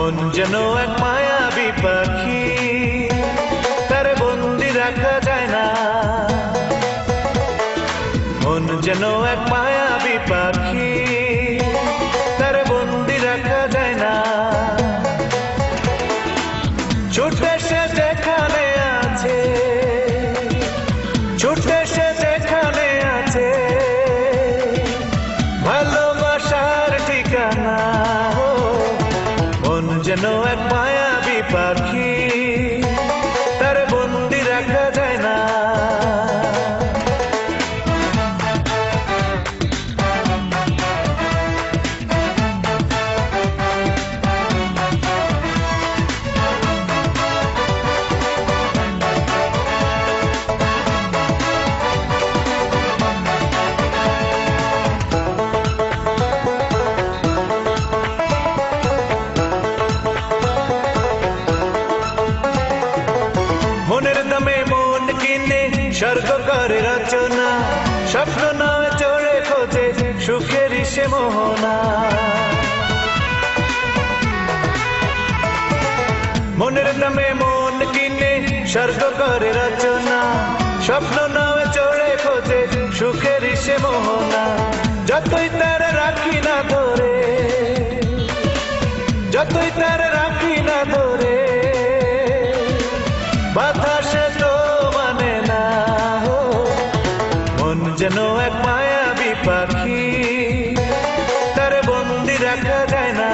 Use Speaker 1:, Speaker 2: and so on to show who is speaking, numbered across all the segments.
Speaker 1: মন যেন এক মায়াবী পাখি, তারে বন্দি রাখা যায় না। মন যেন এক মায়াবী পাখি, তারে বন্দি রাখা যায় না। ছুটে সে যেখানে আছে, ছুটে সে যেখানে আছে, ভালোবাসার ঠিকানা। মন যেন এক মায়াবী পাখি, তারে বন্দি রাখা যায় না। মনের দামে মন কিনে স্বর্গ করে রচনা, স্বপ্ন নয় চড়ে খোঁজে সুখের সে মোহনা। মনের দামে মন কিনে স্বর্গ করে রচনা, স্বপ্ন নয় চড়ে খোঁজে সুখের সে মোহনা। যতই তার রাখি না ধরে, যতই তার রাখি না ধরে, বাধা সে তো মানে না। মন যেন এক মায়াবী পাখি, তারে বন্দি রাখা যায় না।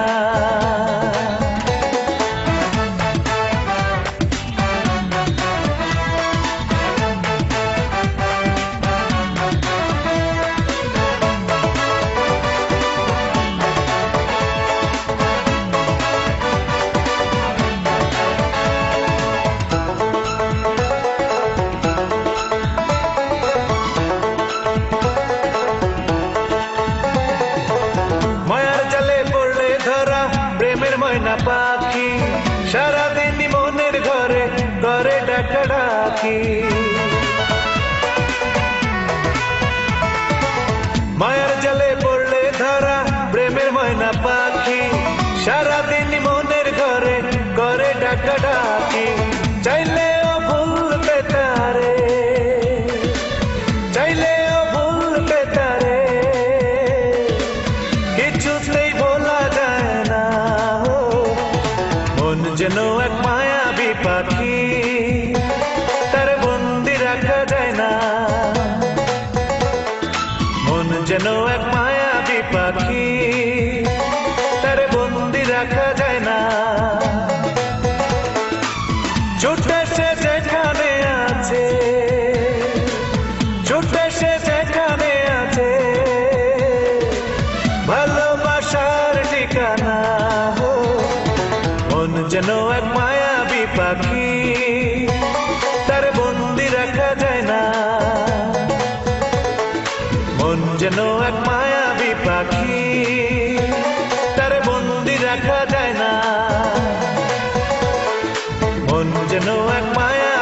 Speaker 1: প্রেমের ময়না পাখি সারাদিন মনের ঘরে ঘরে ডাকা ডাকি। মায়ার জালে পড়লে ধরা প্রেমের ময়না পাখি সারাদিন মনের ঘরে ঘরে ডাকা ডাকি। চাইলেও ভুলতে তারে, চাইলেও ভুলতে তারে, কিছুতেই ভোলা যায় না। মন যেন এক মায়াবী পাখি, তার বন্দি রাখা যায় না। মন যেন এক মায়াবী পাখি, তার বন্দি রাখা যায় না। ছুটে সে যেখানে আছে, ছুটে সে যেখানে আছে, ভালোবাসার ঠিকানা। মন যেন এক মায়াবী পাখি, তার বন্দি রাখা যায় না। মন যেন এক মায়াবী পাখি, তার বন্দি রাখা যায় না। মন যেন এক মায়া